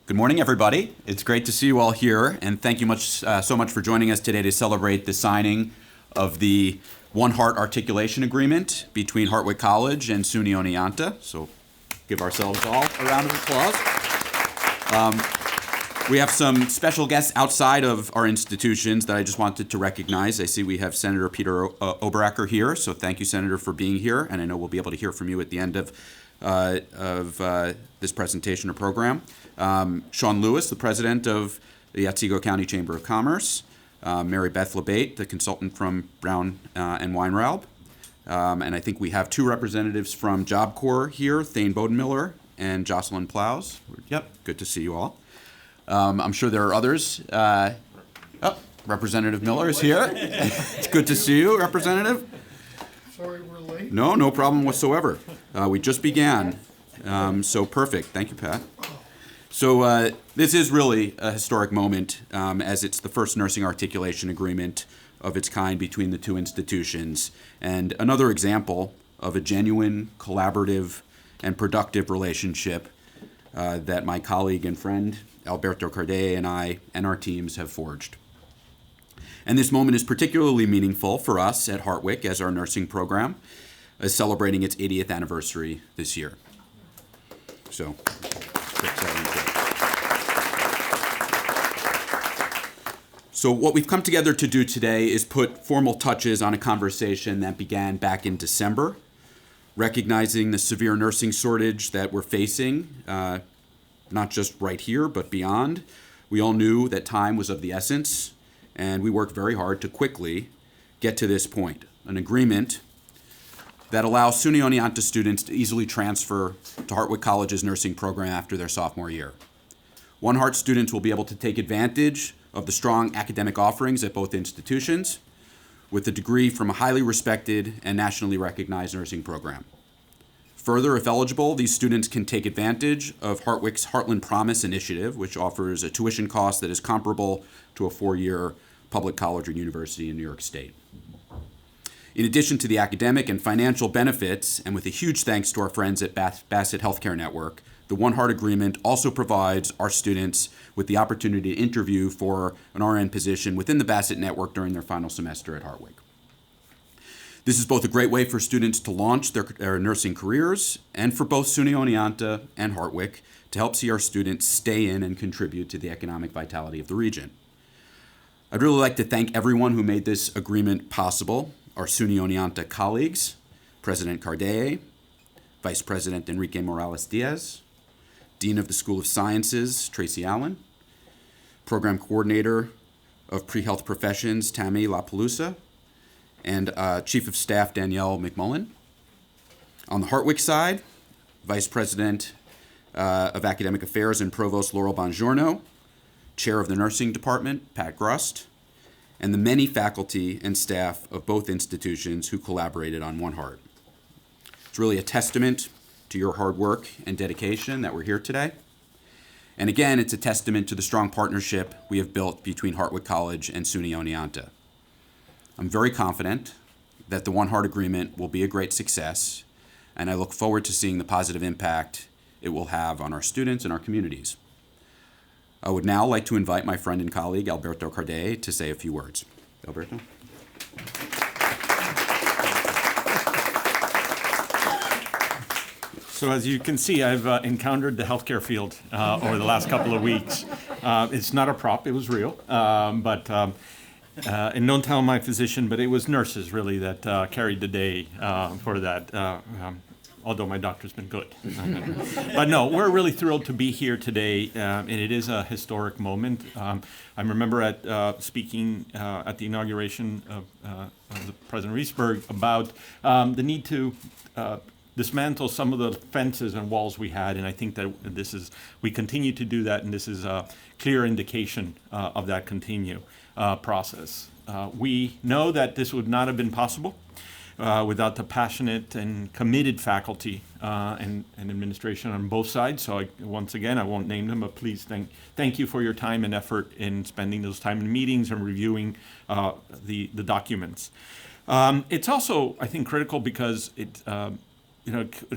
Good morning, everybody. It's great to see you all here, and thank you so much for joining us today to celebrate the signing of the One-Hart articulation agreement between Hartwick College and SUNY Oneonta. So give ourselves all a round of applause. We have some special guests outside of our institutions that I just wanted to recognize. I see we have Senator Peter Oberacker here, so thank you, Senator, for being here, and I know we'll be able to hear from you at the end of this presentation or program. Sean Lewis, the president of the Otsego County Chamber of Commerce. Mary Beth LeBate, the consultant from Brown and Weinraub. And I think we have two representatives from Job Corps here, Thane Bodenmiller and Jocelyn Plows. Yep, good to see you all. I'm sure there are others. Representative Miller is here. It's good to see you, Representative. Sorry we're late. No problem whatsoever. We just began, so perfect. Thank you, Pat. So this is really a historic moment, as it's the first nursing articulation agreement of its kind between the two institutions, and another example of a genuine, collaborative, and productive relationship that my colleague and friend Alberto Cardelle and I and our teams have forged. And this moment is particularly meaningful for us at Hartwick, as our nursing program is celebrating its 80th anniversary this year. So, what we've come together to do today is put formal touches on a conversation that began back in December, recognizing the severe nursing shortage that we're facing, not just right here, but beyond. We all knew that time was of the essence, and we worked very hard to quickly get to this point, an agreement that allows SUNY Oneonta students to easily transfer to Hartwick College's nursing program after their sophomore year. One-Hart students will be able to take advantage of the strong academic offerings at both institutions with a degree from a highly respected and nationally recognized nursing program. Further, if eligible, these students can take advantage of Hartwick's Heartland Promise initiative, which offers a tuition cost that is comparable to a four-year public college or university in New York State. In addition to the academic and financial benefits, and with a huge thanks to our friends at Bassett Healthcare Network, the One-Hart Agreement also provides our students with the opportunity to interview for an RN position within the Bassett Network during their final semester at Hartwick. This is both a great way for students to launch their nursing careers and for both SUNY Oneonta and Hartwick to help see our students stay in and contribute to the economic vitality of the region. I'd really like to thank everyone who made this agreement possible, our SUNY Oneonta colleagues, President Cardelle, Vice President Enrique Morales-Diaz, Dean of the School of Sciences, Tracy Allen, Program Coordinator of Pre-Health Professions, Tami LaPilusa, and Chief of Staff Danielle McMullen. On the Hartwick side, Vice President of Academic Affairs and Provost Laurel Bongiorno, Chair of the Nursing Department, Pat Grust, and the many faculty and staff of both institutions who collaborated on One-Hart. It's really a testament to your hard work and dedication that we're here today. And again, it's a testament to the strong partnership we have built between Hartwick College and SUNY Oneonta. I'm very confident that the One-Hart Agreement will be a great success, and I look forward to seeing the positive impact it will have on our students and our communities. I would now like to invite my friend and colleague, Alberto Cardelle, to say a few words. Alberto? So as you can see, I've encountered the healthcare field over the last couple of weeks. It's not a prop, it was real, and don't tell my physician, but it was nurses really that carried the day for that, although my doctor's been good. But no, we're really thrilled to be here today, and it is a historic moment. I remember speaking at the inauguration of President Reisberg about the need to dismantle some of the fences and walls we had, and I think that we continue to do that, and this is a clear indication of that process. We know that this would not have been possible without the passionate and committed faculty and administration on both sides. So once again, I won't name them, but please thank you for your time and effort in spending those time in meetings and reviewing the documents. It's also, I think, critical because it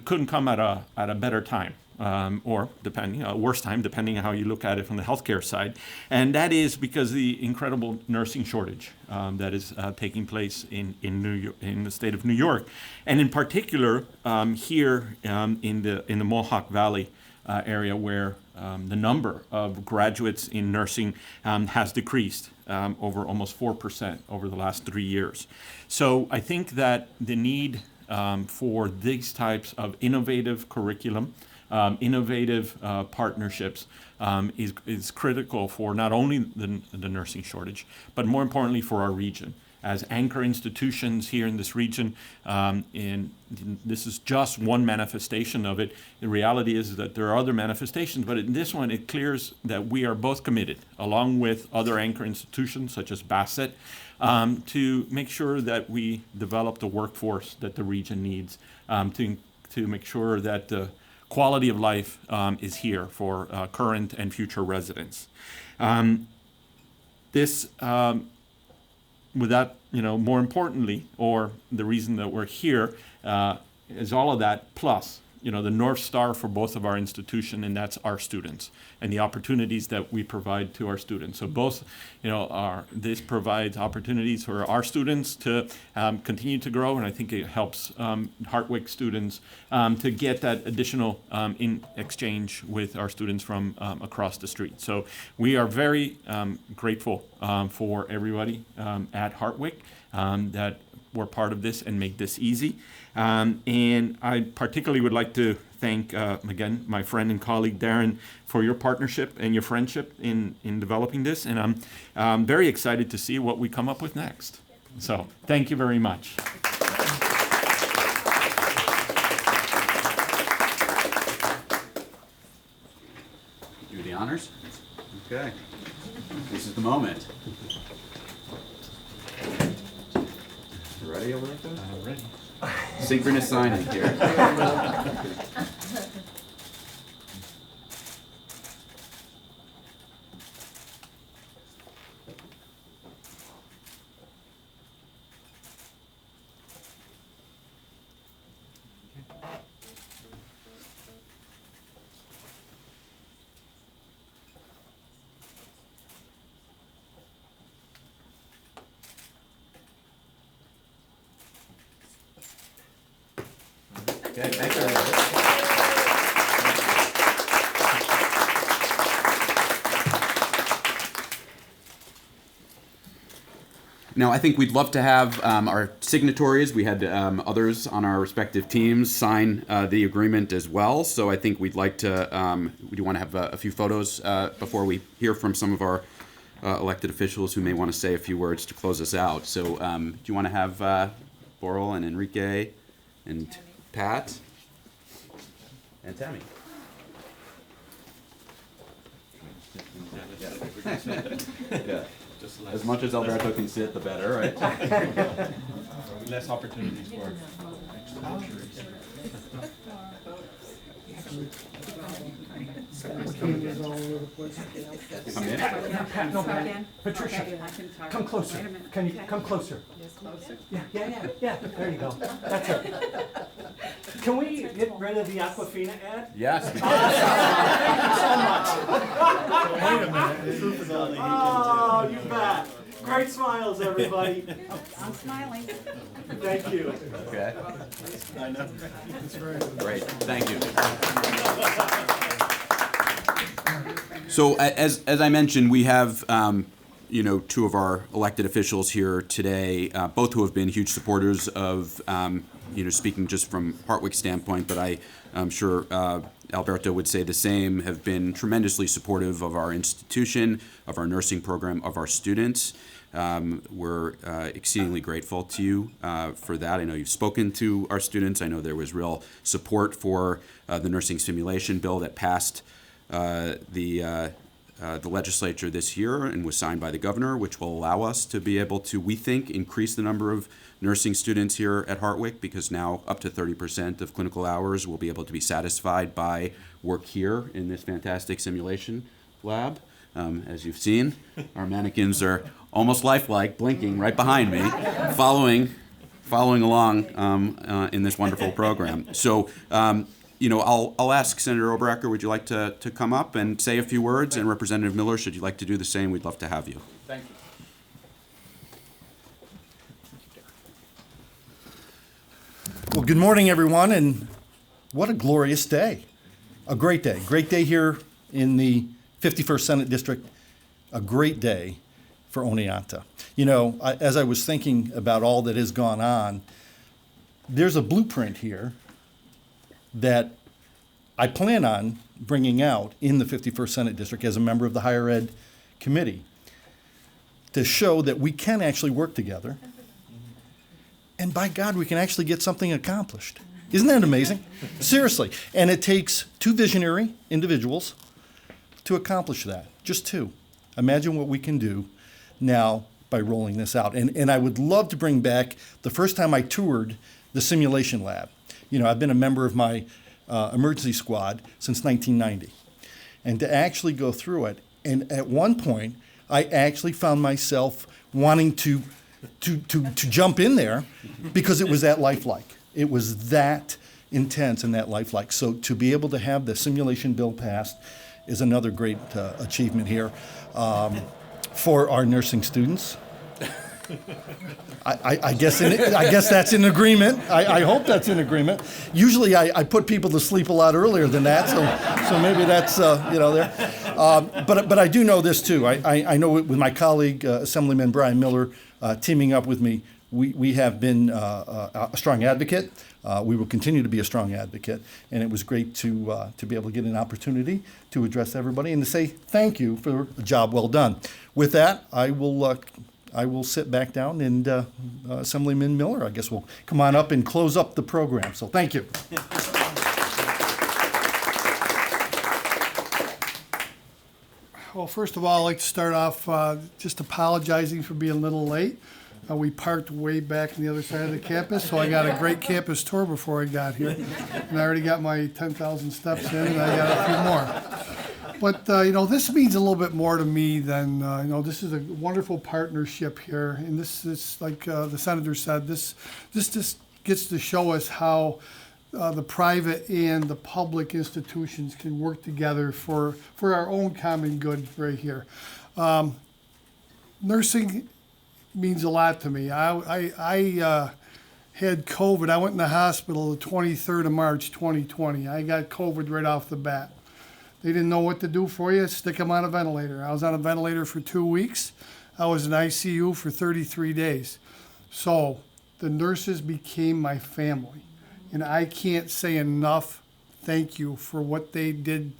couldn't come at a better time. or depending, worst time, depending on how you look at it from the healthcare side. And that is because the incredible nursing shortage that is taking place in New York, in the state of New York, and in particular here in the Mohawk Valley area, where the number of graduates in nursing has decreased over almost 4% over the last 3 years. So I think that the need for these types of innovative curriculum, innovative partnerships is critical for not only the nursing shortage, but more importantly for our region. As anchor institutions here in this region, and this is just one manifestation of it. The reality is that there are other manifestations, but in this one, it clears that we are both committed, along with other anchor institutions such as Bassett, to make sure that we develop the workforce that the region needs, to make sure that the quality of life is here for current and future residents. Without, more importantly, or the reason that we're here, is all of that plus, the North Star for both of our institution, and that's our students and the opportunities that we provide to our students. So both, this provides opportunities for our students to continue to grow, and I think it helps Hartwick students to get that additional in exchange with our students from across the street. So we are very grateful for everybody at Hartwick that were part of this and make this easy. And I particularly would like to thank, again, my friend and colleague Darren for your partnership and your friendship in developing this. And I'm very excited to see what we come up with next. So thank you very much. Do the honors? Okay. This is the moment. You ready, Alberto? I'm ready. Synchronous signing here. Okay, thanks everybody. Now, I think we'd love to have our signatories. We had others on our respective teams sign the agreement as well. So I think we'd like to, we do want to have a few photos before we hear from some of our elected officials who may want to say a few words to close us out. So do you want to have Laurel and Enrique and Pat and Tami? Yeah. As much as Alberto can sit, the better, right? Less opportunities for Come in. Patricia, come closer. Can you come closer? Yeah. There you go. That's it. Can we get rid of the Aquafina ad? Yes. Thank you so much. Wait a minute. Proof is on the Oh, you bet. Great smiles, everybody. I'm smiling. Thank you. Okay. I know. That's right. Great. Thank you. So as I mentioned, we have two of our elected officials here today, both who have been huge supporters of speaking just from Hartwick's standpoint, but I'm sure Alberto would say the same, have been tremendously supportive of our institution, of our nursing program, of our students. We're exceedingly grateful to you for that. I know you've spoken to our students. I know there was real support for the nursing simulation bill that passed the legislature this year and was signed by the governor, which will allow us to be able to, we think, increase the number of nursing students here at Hartwick, because now up to 30% of clinical hours will be able to be satisfied by work here in this fantastic simulation lab. As you've seen, our mannequins are almost lifelike, blinking right behind me, following along in this wonderful program. So I'll ask Senator Oberacker, would you like to come up and say a few words? And Representative Miller, should you like to do the same, we'd love to have you. Thank you. Well, good morning, everyone, and what a glorious day. A great day. Great day here in the 51st Senate District. A great day for Oneonta. As I was thinking about all that has gone on, there's a blueprint here that I plan on bringing out in the 51st Senate District as a member of the Higher Ed Committee to show that we can actually work together. And by God, we can actually get something accomplished. Isn't that amazing? Seriously. And it takes two visionary individuals to accomplish that. Just two. Imagine what we can do now by rolling this out. And I would love to bring back the first time I toured the simulation lab. I've been a member of my emergency squad since 1990. And to actually go through it, and at one point, I actually found myself wanting to jump in there because it was that lifelike. It was that intense and that lifelike. So to be able to have the simulation bill passed is another great achievement here for our nursing students. I guess that's in agreement. I hope that's in agreement. Usually I put people to sleep a lot earlier than that, so maybe that's there. But I do know this too. I know with my colleague Assemblyman Brian Miller teaming up with me, we have been a strong advocate. We will continue to be a strong advocate, and it was great to be able to get an opportunity to address everybody and to say thank you for a job well done. With that, I will sit back down, and Assemblyman Miller, I guess, will come on up and close up the program. So thank you. Well, first of all, I'd like to start off just apologizing for being a little late. We parked way back on the other side of the campus, so I got a great campus tour before I got here. And I already got my 10,000 steps in, and I got a few more. But, this means a little bit more to me than, this is a wonderful partnership here. And this is, like the senator said, this just gets to show us how the private and the public institutions can work together for our own common good right here. Nursing means a lot to me. I had COVID. I went in the hospital the 23rd of March, 2020. I got COVID right off the bat. They didn't know what to do for you, stick them on a ventilator. I was on a ventilator for 2 weeks. I was in ICU for 33 days. So the nurses became my family. And I can't say enough thank you for what they did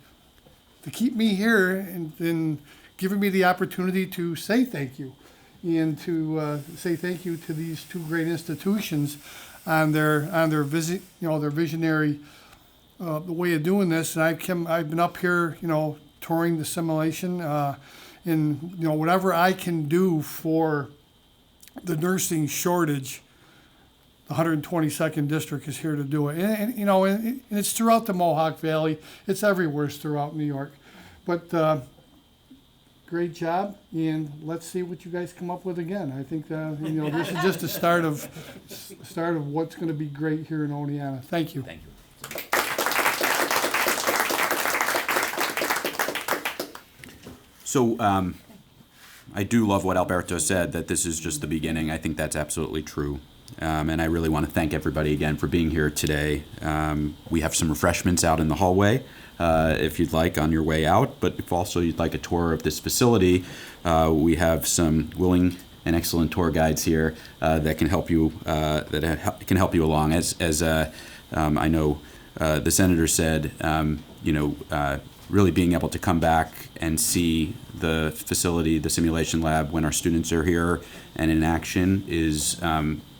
to keep me here and giving me the opportunity to say thank you and to say thank you to these two great institutions on their visit, their visionary the way of doing this. And I've been up here, touring the simulation, and whatever I can do for the nursing shortage. The 122nd district is here to do it, and it's throughout the Mohawk Valley. It's everywhere. It's throughout New York, but great job, and let's see what you guys come up with again. I think this is just the start of what's going to be great here in Oneonta. Thank you. Thank you. So I do love what Alberto said, that this is just the beginning. I think that's absolutely true. And I really want to thank everybody again for being here today. We have some refreshments out in the hallway if you'd like on your way out, but if also you'd like a tour of this facility, we have some willing and excellent tour guides here that can help you along. As I know the senator said, really being able to come back and see the facility, the simulation lab, when our students are here and in action is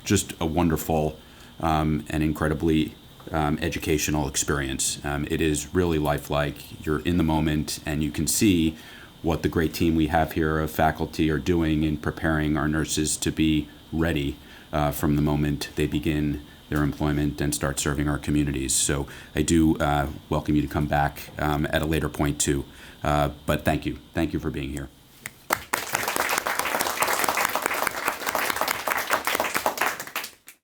just a wonderful and incredibly educational experience. It is really lifelike. You're in the moment and you can see what the great team we have here of faculty are doing in preparing our nurses to be ready from the moment they begin their employment and start serving our communities. So I do welcome you to come back at a later point too. But thank you. Thank you for being here.